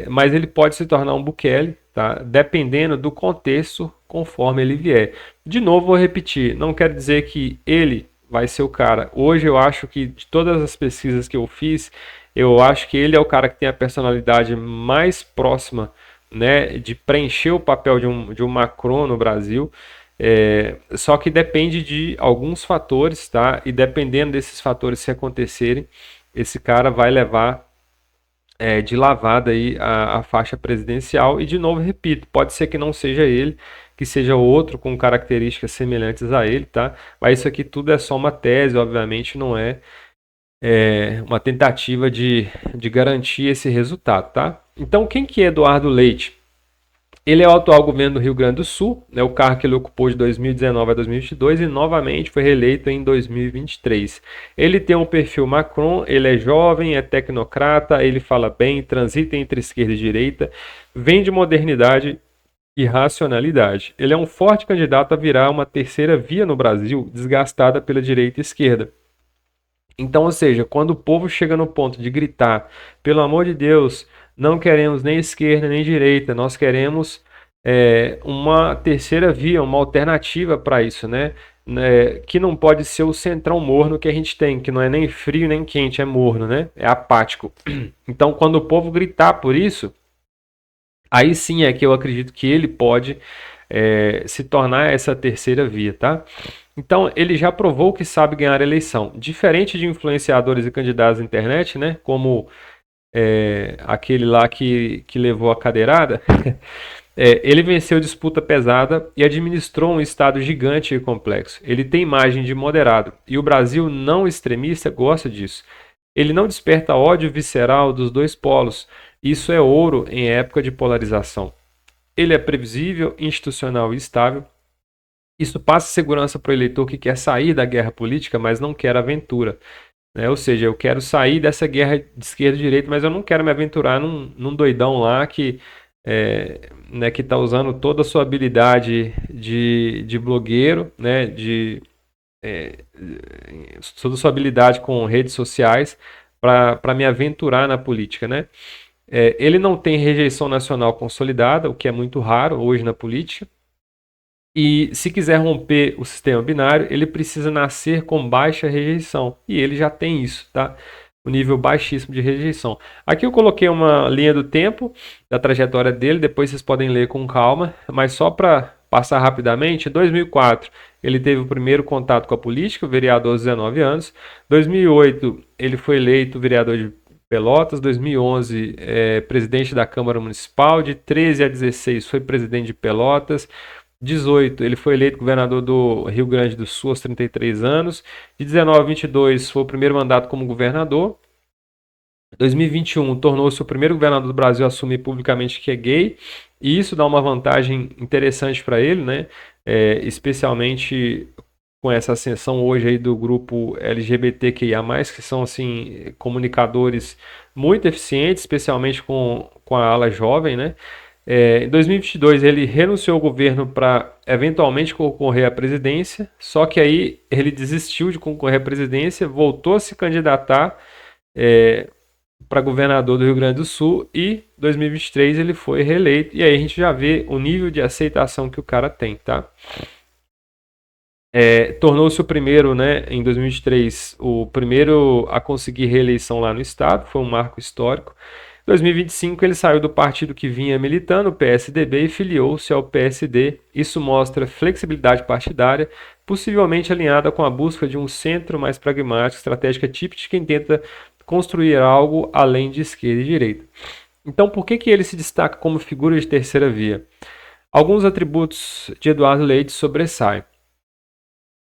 Mas ele pode se tornar um Bukele, tá? Dependendo do contexto, conforme ele vier. De novo, vou repetir, não quer dizer que ele vai ser o cara. Hoje eu acho que de todas as pesquisas que eu fiz, eu acho que ele é o cara que tem a personalidade mais próxima, né, de preencher o papel de um Macron no Brasil. Só que depende de alguns fatores, tá? E dependendo desses fatores se acontecerem, esse cara vai levar de lavada aí a faixa presidencial. E de novo, repito, pode ser que não seja ele, que seja outro com características semelhantes a ele, tá? Mas isso aqui tudo é só uma tese, obviamente não é uma tentativa de garantir esse resultado, tá? Então, quem que é Eduardo Leite? Ele é o atual governo do Rio Grande do Sul, né, o cargo que ele ocupou de 2019 a 2022 e novamente foi reeleito em 2023. Ele tem um perfil Macron, ele é jovem, é tecnocrata, ele fala bem, transita entre esquerda e direita, vem de modernidade e racionalidade. Ele é um forte candidato a virar uma terceira via no Brasil, desgastada pela direita e esquerda. Então, ou seja, quando o povo chega no ponto de gritar, pelo amor de Deus, não queremos nem esquerda nem direita, nós queremos uma terceira via, uma alternativa para isso, né? Que não pode ser o centrão morno que a gente tem, que não é nem frio nem quente, é morno, né? É apático. Então, quando o povo gritar por isso, aí sim é que eu acredito que ele pode se tornar essa terceira via, tá? Então, ele já provou que sabe ganhar a eleição. Diferente de influenciadores e candidatos na internet, né? Como aquele lá que levou a cadeirada, ele venceu disputa pesada e administrou um estado gigante e complexo. Ele tem imagem de moderado e o Brasil não extremista gosta disso. Ele não desperta ódio visceral dos dois polos. Isso é ouro em época de polarização. Ele é previsível, institucional e estável. Isso passa segurança para o eleitor que quer sair da guerra política, mas não quer aventura. Né? Ou seja, eu quero sair dessa guerra de esquerda e direita, mas eu não quero me aventurar num doidão lá né, que está usando toda a sua habilidade de blogueiro, né, toda a sua habilidade com redes sociais para me aventurar na política. Né? Ele não tem rejeição nacional consolidada, o que é muito raro hoje na política. E se quiser romper o sistema binário, ele precisa nascer com baixa rejeição. E ele já tem isso, tá? Um nível baixíssimo de rejeição. Aqui eu coloquei uma linha do tempo da trajetória dele, depois vocês podem ler com calma, mas só para passar rapidamente, em 2004 ele teve o primeiro contato com a política, vereador aos 19 anos. 2008 ele foi eleito vereador de Pelotas, 2011 presidente da Câmara Municipal, de 13 a 16 foi presidente de Pelotas, 18, ele foi eleito governador do Rio Grande do Sul aos 33 anos. De 19 a 22 foi o primeiro mandato como governador. 2021 tornou-se o primeiro governador do Brasil a assumir publicamente que é gay. E isso dá uma vantagem interessante para ele, né? Especialmente com essa ascensão hoje aí do grupo LGBTQIA+, que são assim comunicadores muito eficientes, especialmente com a ala jovem, né? Em 2022 ele renunciou ao governo para eventualmente concorrer à presidência, só que aí ele desistiu de concorrer à presidência, voltou a se candidatar para governador do Rio Grande do Sul e em 2023 ele foi reeleito e aí a gente já vê o nível de aceitação que o cara tem, tá? Tornou-se o primeiro, né, em 2023, o primeiro a conseguir reeleição lá no estado, foi um marco histórico. Em 2025, ele saiu do partido que vinha militando, o PSDB, e filiou-se ao PSD. Isso mostra flexibilidade partidária, possivelmente alinhada com a busca de um centro mais pragmático, estratégica típica de quem tenta construir algo além de esquerda e direita. Então, por que ele se destaca como figura de terceira via? Alguns atributos de Eduardo Leite sobressaem.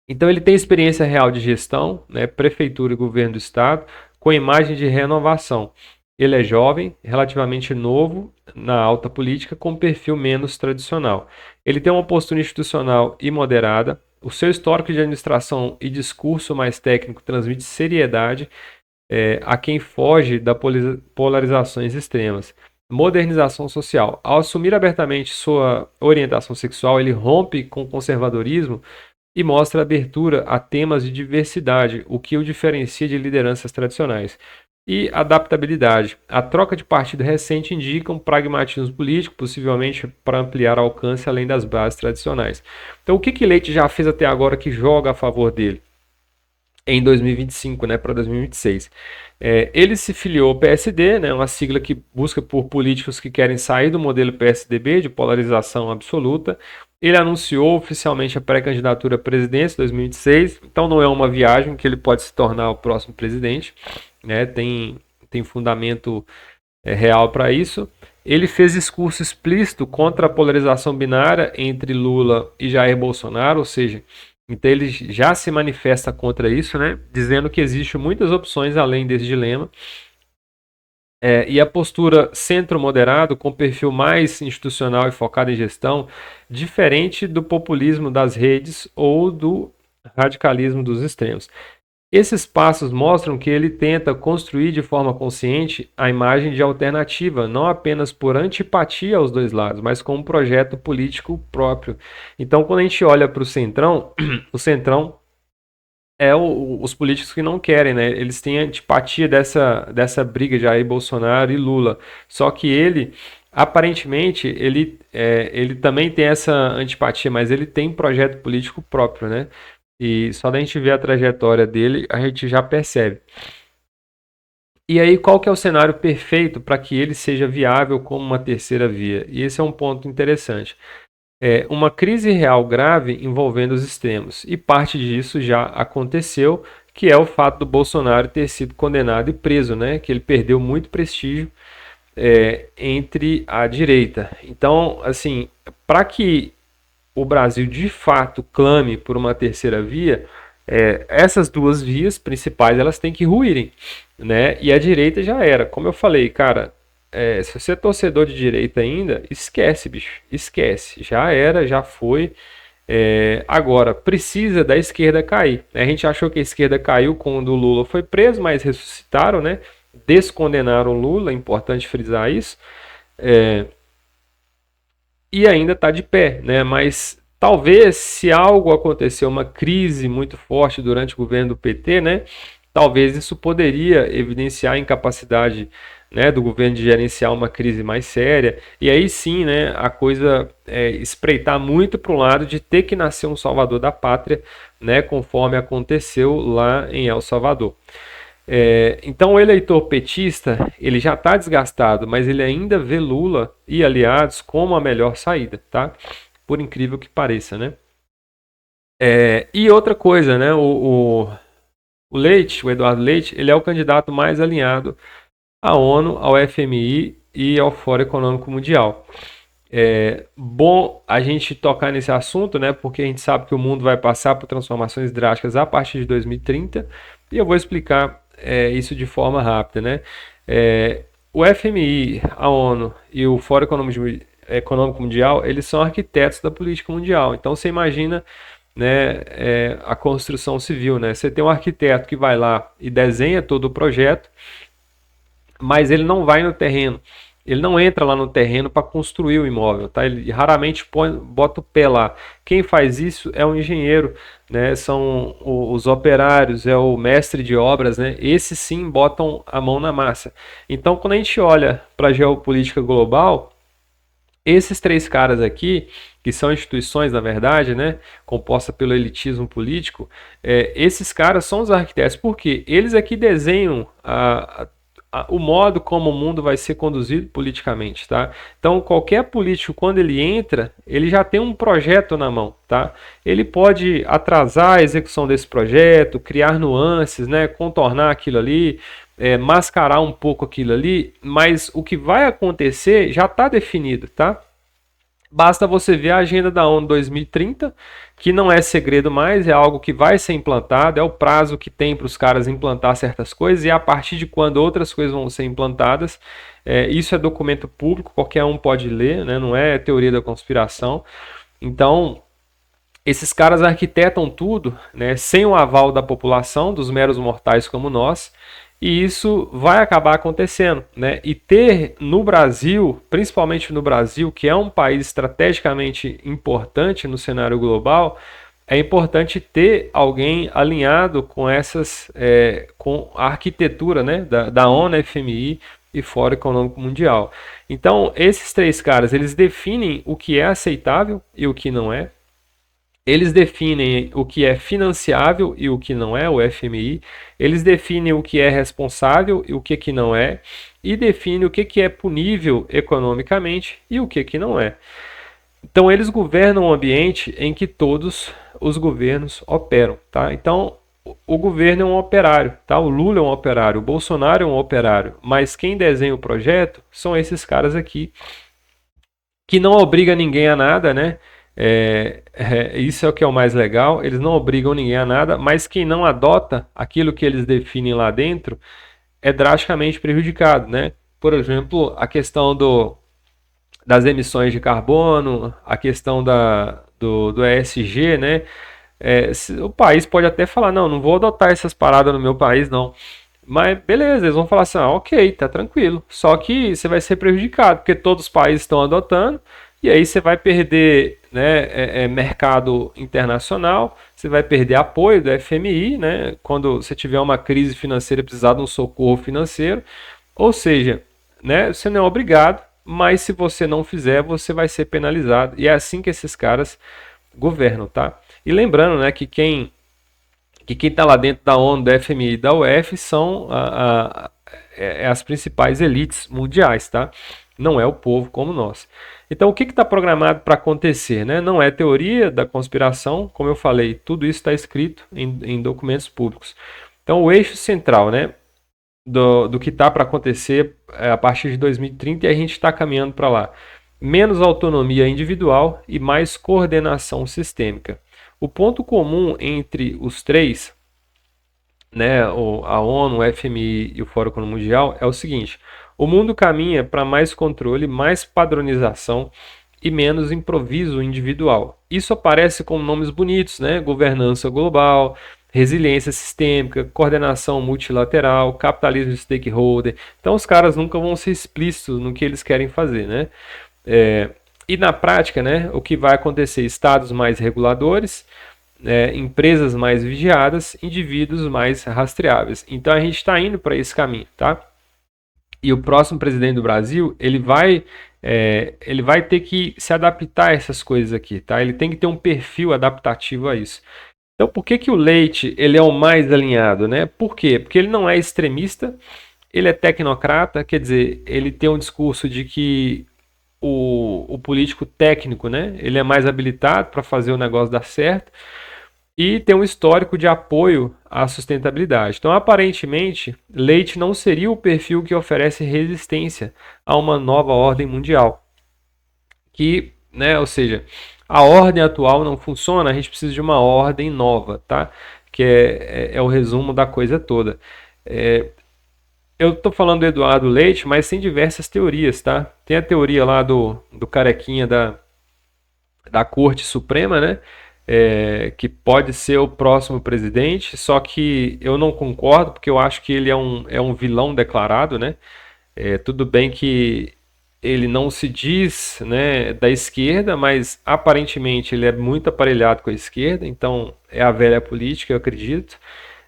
Então, ele tem experiência real de gestão, né, prefeitura e governo do estado, com imagem de renovação. Ele é jovem, relativamente novo na alta política, com perfil menos tradicional. Ele tem uma postura institucional e moderada. O seu histórico de administração e discurso mais técnico transmite seriedade a quem foge das polarizações extremas. Modernização social. Ao assumir abertamente sua orientação sexual, ele rompe com o conservadorismo e mostra abertura a temas de diversidade, o que o diferencia de lideranças tradicionais. E adaptabilidade. A troca de partido recente indica um pragmatismo político, possivelmente para ampliar alcance além das bases tradicionais. Então, o que Leite já fez até agora que joga a favor dele? Em 2025, né, para 2026. Ele se filiou ao PSD, né, uma sigla que busca por políticos que querem sair do modelo PSDB, de polarização absoluta. Ele anunciou oficialmente a pré-candidatura à presidência em 2026, então não é uma viagem que ele pode se tornar o próximo presidente, né, tem fundamento real para isso. Ele fez discurso explícito contra a polarização binária entre Lula e Jair Bolsonaro, ou seja, então ele já se manifesta contra isso, né, dizendo que existem muitas opções além desse dilema. E a postura centro-moderado, com perfil mais institucional e focado em gestão, diferente do populismo das redes ou do radicalismo dos extremos. Esses passos mostram que ele tenta construir de forma consciente a imagem de alternativa, não apenas por antipatia aos dois lados, mas com um projeto político próprio. Então, quando a gente olha para o Centrão, o Centrão é os políticos que não querem, né? Eles têm antipatia dessa briga de Jair Bolsonaro e Lula. Só que ele, aparentemente, ele também tem essa antipatia, mas ele tem um projeto político próprio, né? E só da gente ver a trajetória dele, a gente já percebe. E aí, qual que é o cenário perfeito para que ele seja viável como uma terceira via? E esse é um ponto interessante. Uma crise real grave envolvendo os extremos. E parte disso já aconteceu, que é o fato do Bolsonaro ter sido condenado e preso, né? Que ele perdeu muito prestígio entre a direita. Então, assim, para que o Brasil de fato clame por uma terceira via, essas duas vias principais elas têm que ruírem, né? E a direita já era, como eu falei, cara, se você é torcedor de direita ainda, esquece, bicho, esquece, já era, já foi. Agora precisa da esquerda cair. A gente achou que a esquerda caiu quando o Lula foi preso, mas ressuscitaram, né? Descondenaram o Lula, é importante frisar isso. E ainda está de pé, né? Mas talvez se algo aconteceu, uma crise muito forte durante o governo do PT, né? Talvez isso poderia evidenciar a incapacidade, né, do governo de gerenciar uma crise mais séria, e aí sim, né, a coisa espreitar muito para o lado de ter que nascer um salvador da pátria, né, conforme aconteceu lá em El Salvador. Então o eleitor petista ele já está desgastado, mas ele ainda vê Lula e aliados como a melhor saída, tá? Por incrível que pareça, né? E outra coisa, né? O Leite, o Eduardo Leite, ele é o candidato mais alinhado à ONU, ao FMI e ao Fórum Econômico Mundial. Bom a gente tocar nesse assunto, né? Porque a gente sabe que o mundo vai passar por transformações drásticas a partir de 2030 e eu vou explicar isso de forma rápida, né? O FMI, a ONU e o Fórum Econômico Mundial, eles são arquitetos da política mundial. Então você imagina, né, a construção civil, né? Você tem um arquiteto que vai lá e desenha todo o projeto, mas ele não vai no terreno. Ele não entra lá no terreno para construir o imóvel, tá? Ele raramente bota o pé lá. Quem faz isso é o engenheiro, né? São os operários, é o mestre de obras, né? Esses sim botam a mão na massa. Então, quando a gente olha para a geopolítica global, esses três caras aqui, que são instituições, na verdade, né, composta pelo elitismo político, esses caras são os arquitetos, porque eles aqui desenham o modo como o mundo vai ser conduzido politicamente, tá? Então, qualquer político, quando ele entra, ele já tem um projeto na mão, tá? Ele pode atrasar a execução desse projeto, criar nuances, né? Contornar aquilo ali, mascarar um pouco aquilo ali, mas o que vai acontecer já está definido, tá? Basta você ver a agenda da ONU 2030, que não é segredo mais, é algo que vai ser implantado, é o prazo que tem para os caras implantar certas coisas e a partir de quando outras coisas vão ser implantadas. Isso é documento público, qualquer um pode ler, né? Não é teoria da conspiração. Então, esses caras arquitetam tudo, né, sem o aval da população, dos meros mortais como nós, e isso vai acabar acontecendo, né? E ter no Brasil, principalmente no Brasil, que é um país estrategicamente importante no cenário global, é importante ter alguém alinhado com com a arquitetura, né, da ONU, FMI e Fórum Econômico Mundial. Então, esses três caras, eles definem o que é aceitável e o que não é. Eles definem o que é financiável e o que não é, o FMI. Eles definem o que é responsável e o que não é. E definem o que é punível economicamente e o que não é. Então, eles governam um ambiente em que todos os governos operam. Tá? Então, o governo é um operário. Tá? O Lula é um operário, o Bolsonaro é um operário. Mas quem desenha o projeto são esses caras aqui, que não obriga ninguém a nada, né? Isso é o que é o mais legal. Eles não obrigam ninguém a nada, mas quem não adota aquilo que eles definem lá dentro é drasticamente prejudicado, né? Por exemplo, a questão das emissões de carbono, a questão do ESG, né? O país pode até falar, não, não vou adotar essas paradas no meu país, não. Mas beleza, eles vão falar assim, ok, tá tranquilo. Só que você vai ser prejudicado, porque todos os países estão adotando, e aí você vai perder, né, mercado internacional, você vai perder apoio do FMI, né, quando você tiver uma crise financeira e precisar de um socorro financeiro. Ou seja, né, você não é obrigado, mas se você não fizer, você vai ser penalizado. E é assim que esses caras governam, tá? E lembrando, né, que quem está lá dentro da ONU, da FMI e da UF são as principais elites mundiais, tá? Não é o povo como nós. Então, o que está programado para acontecer? Né? Não é teoria da conspiração, como eu falei, tudo isso está escrito em documentos públicos. Então, o eixo central, né, do que está para acontecer a partir de 2030 e a gente está caminhando para lá. Menos autonomia individual e mais coordenação sistêmica. O ponto comum entre os três, né, a ONU, o FMI e o Fórum Econômico Mundial, é o seguinte: o mundo caminha para mais controle, mais padronização e menos improviso individual. Isso aparece com nomes bonitos, né? Governança global, resiliência sistêmica, coordenação multilateral, capitalismo stakeholder. Então os caras nunca vão ser explícitos no que eles querem fazer, né? E na prática, né, o que vai acontecer? Estados mais reguladores, empresas mais vigiadas, indivíduos mais rastreáveis. Então a gente está indo para esse caminho, tá? E o próximo presidente do Brasil, ele vai ter que se adaptar a essas coisas aqui, tá? Ele tem que ter um perfil adaptativo a isso. Então, por que o Leite ele é o mais alinhado, né? Por quê? Porque ele não é extremista, ele é tecnocrata, quer dizer, ele tem um discurso de que o político técnico, né? Ele é mais habilitado para fazer o negócio dar certo e tem um histórico de apoio à sustentabilidade. Então, aparentemente, Leite não seria o perfil que oferece resistência a uma nova ordem mundial. Que, né, ou seja, a ordem atual não funciona, a gente precisa de uma ordem nova, tá? Que é o resumo da coisa toda. Eu estou falando do Eduardo Leite, mas tem diversas teorias, tá? Tem a teoria lá do carequinha da Corte Suprema, né? Que pode ser o próximo presidente, só que eu não concordo, porque eu acho que ele é um vilão declarado, né? Tudo bem que ele não se diz, né, da esquerda, mas aparentemente ele é muito aparelhado com a esquerda, então é a velha política, eu acredito.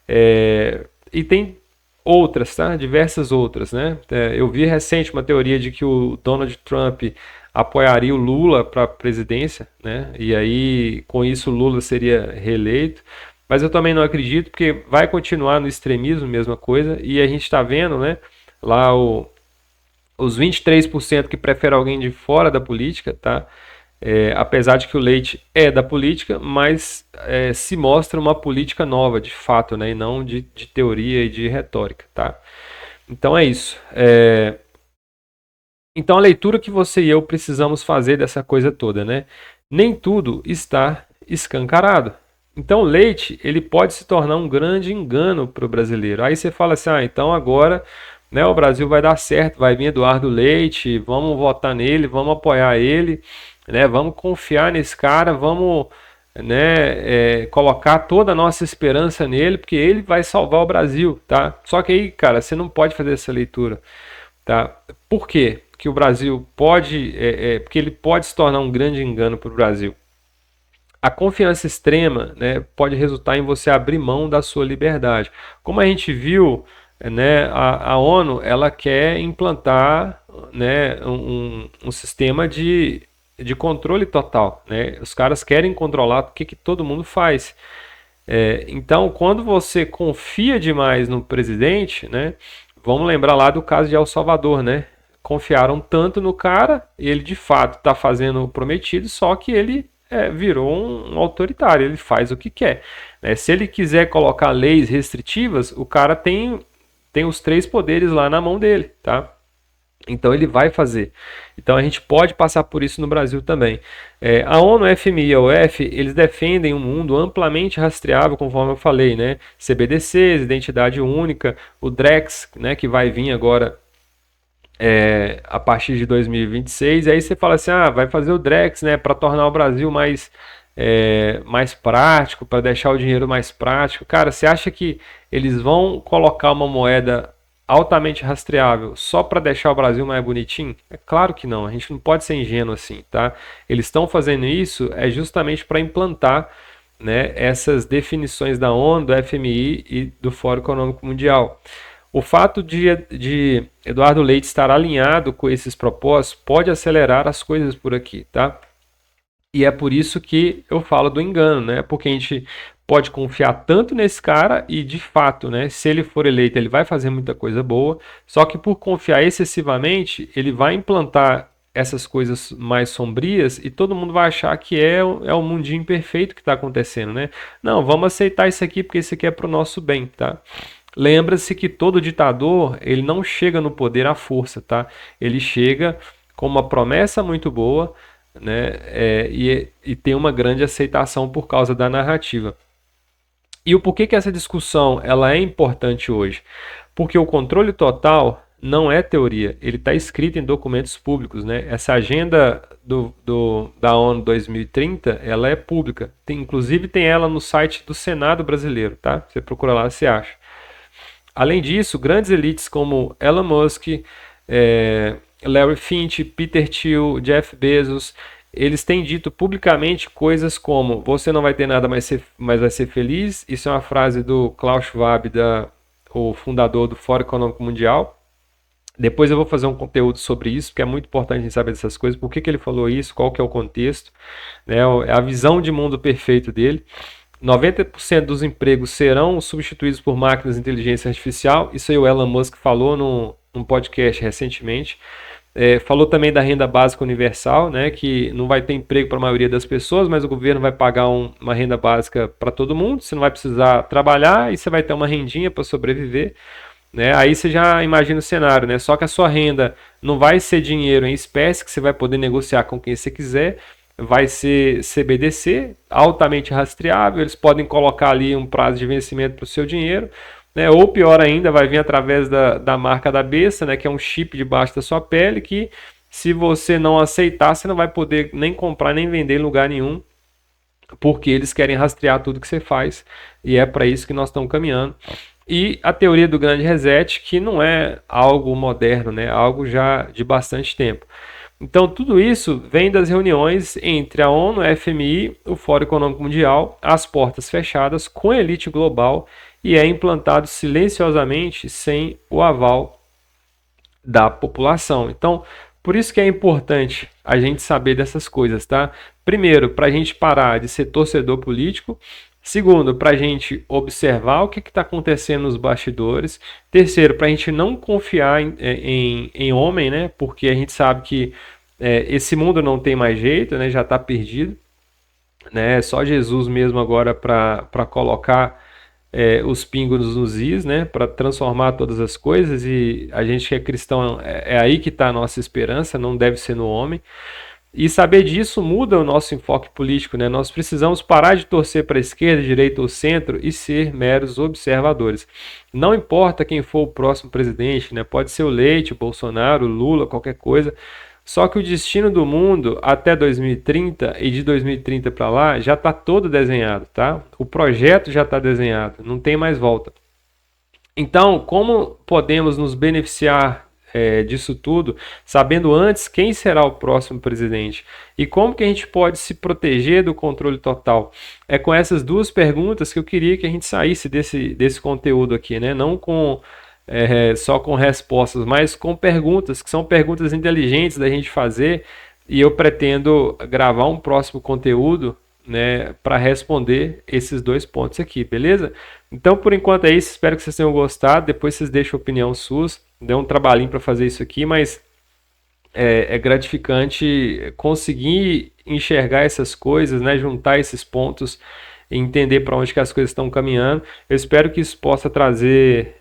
E tem outras, tá? Diversas outras, né? Eu vi recente uma teoria de que o Donald Trump apoiaria o Lula para a presidência, né? E aí, com isso, o Lula seria reeleito. Mas eu também não acredito, porque vai continuar no extremismo, mesma coisa, e a gente está vendo, né? lá os 23% que preferem alguém de fora da política, tá? Apesar de que o Leite é da política, mas se mostra uma política nova, de fato, né? E não de teoria e de retórica, tá? Então é isso. Então a leitura que você e eu precisamos fazer dessa coisa toda, né? Nem tudo está escancarado. Então o leite, ele pode se tornar um grande engano para o brasileiro. Aí você fala assim, então agora, né, o Brasil vai dar certo, vai vir Eduardo Leite, vamos votar nele, vamos apoiar ele, né, vamos confiar nesse cara, vamos, né, colocar toda a nossa esperança nele, porque ele vai salvar o Brasil, tá? Só que aí, cara, você não pode fazer essa leitura. Tá? Por quê? Que o Brasil pode, porque ele pode se tornar um grande engano para o Brasil. A confiança extrema, né, pode resultar em você abrir mão da sua liberdade. Como a gente viu, né, a ONU ela quer implantar, né, um sistema de controle total. Né? Os caras querem controlar o que todo mundo faz. Então, quando você confia demais no presidente, né, vamos lembrar lá do caso de El Salvador, né? Confiaram tanto no cara, ele de fato está fazendo o prometido, só que ele virou um autoritário, ele faz o que quer. Né? Se ele quiser colocar leis restritivas, o cara tem os 3 poderes lá na mão dele, tá? Então ele vai fazer. Então a gente pode passar por isso no Brasil também. A ONU, a FMI e a UF, eles defendem um mundo amplamente rastreável, conforme eu falei, né? CBDCs, identidade única, o Drex, né, que vai vir agora a partir de 2026. E aí você fala assim, vai fazer o Drex, né, para tornar o Brasil mais prático, para deixar o dinheiro mais prático. Cara, você acha que eles vão colocar uma moeda altamente rastreável só para deixar o Brasil mais bonitinho? É claro que não, a gente não pode ser ingênuo assim, tá? Eles estão fazendo isso justamente para implantar, né, essas definições da ONU, do FMI e do Fórum Econômico Mundial. O fato de Eduardo Leite estar alinhado com esses propósitos pode acelerar as coisas por aqui, tá? E é por isso que eu falo do engano, né? Porque a gente pode confiar tanto nesse cara e, de fato, né, se ele for eleito, ele vai fazer muita coisa boa, só que por confiar excessivamente, ele vai implantar essas coisas mais sombrias e todo mundo vai achar que é o mundinho perfeito que está acontecendo, né? Não, vamos aceitar isso aqui porque isso aqui é para o nosso bem, tá? Lembra-se que todo ditador, ele não chega no poder à força, tá? Ele chega com uma promessa muito boa, né? E tem uma grande aceitação por causa da narrativa. E o porquê que essa discussão ela é importante hoje? Porque o controle total não é teoria, ele está escrito em documentos públicos, né? Essa agenda da ONU 2030, ela é pública. Inclusive tem ela no site do Senado brasileiro, tá? Você procura lá, você acha. Além disso, grandes elites como Elon Musk, Larry Fink, Peter Thiel, Jeff Bezos, eles têm dito publicamente coisas como você não vai ter nada, mas vai ser feliz. Isso é uma frase do Klaus Schwab, o fundador do Fórum Econômico Mundial. Depois eu vou fazer um conteúdo sobre isso, porque é muito importante a gente saber dessas coisas, por que ele falou isso, qual que é o contexto, né, a visão de mundo perfeito dele. 90% dos empregos serão substituídos por máquinas de inteligência artificial. Isso aí o Elon Musk falou num podcast recentemente. Falou também da renda básica universal, né, que não vai ter emprego para a maioria das pessoas, mas o governo vai pagar uma renda básica para todo mundo. Você não vai precisar trabalhar e você vai ter uma rendinha para sobreviver. Né? Aí você já imagina o cenário, né? Só que a sua renda não vai ser dinheiro em espécie que você vai poder negociar com quem você quiser, vai ser CBDC, altamente rastreável, eles podem colocar ali um prazo de vencimento para o seu dinheiro, né? Ou pior ainda, vai vir através da marca da besta, né? Que é um chip debaixo da sua pele que se você não aceitar, você não vai poder nem comprar nem vender em lugar nenhum, porque eles querem rastrear tudo que você faz e é para isso que nós estamos caminhando. E a teoria do grande reset, que não é algo moderno, né? Algo já de bastante tempo. Então, tudo isso vem das reuniões entre a ONU, a FMI, o Fórum Econômico Mundial, as portas fechadas, com a elite global, e é implantado silenciosamente sem o aval da população. Então, por isso que é importante a gente saber dessas coisas, tá? Primeiro, para a gente parar de ser torcedor político. Segundo, para a gente observar o que está acontecendo nos bastidores. Terceiro, para a gente não confiar em homem, né? Porque a gente sabe que esse mundo não tem mais jeito, né? Já está perdido, né? Só Jesus mesmo agora para colocar os pingos nos is, né? Para transformar todas as coisas. E a gente que é cristão, é aí que está a nossa esperança, não deve ser no homem. E saber disso muda o nosso enfoque político, né? Nós precisamos parar de torcer para a esquerda, direita ou centro e ser meros observadores. Não importa quem for o próximo presidente, né? Pode ser o Leite, o Bolsonaro, o Lula, qualquer coisa. Só que o destino do mundo até 2030 e de 2030 para lá já está todo desenhado, tá? O projeto já está desenhado, não tem mais volta. Então, como podemos nos beneficiar disso tudo, sabendo antes quem será o próximo presidente? E como que a gente pode se proteger do controle total? É com essas duas perguntas que eu queria que a gente saísse desse conteúdo aqui, né? Não com só com respostas, mas com perguntas, que são perguntas inteligentes da gente fazer, e eu pretendo gravar um próximo conteúdo, né, para responder esses dois pontos aqui, beleza? Então, por enquanto é isso, espero que vocês tenham gostado, depois vocês deixam a opinião suas, deu um trabalhinho para fazer isso aqui, mas é gratificante conseguir enxergar essas coisas, né, juntar esses pontos, entender para onde que as coisas estão caminhando. Eu espero que isso possa trazer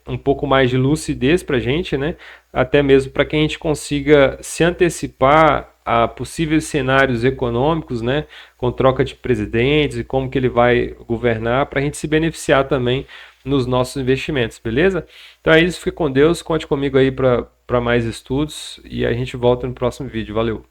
um pouco mais de lucidez para a gente, né, até mesmo para que a gente consiga se antecipar a possíveis cenários econômicos, né, com troca de presidentes e como que ele vai governar, para a gente se beneficiar também nos nossos investimentos, beleza? Então é isso, fique com Deus, conte comigo aí para mais estudos e a gente volta no próximo vídeo. Valeu!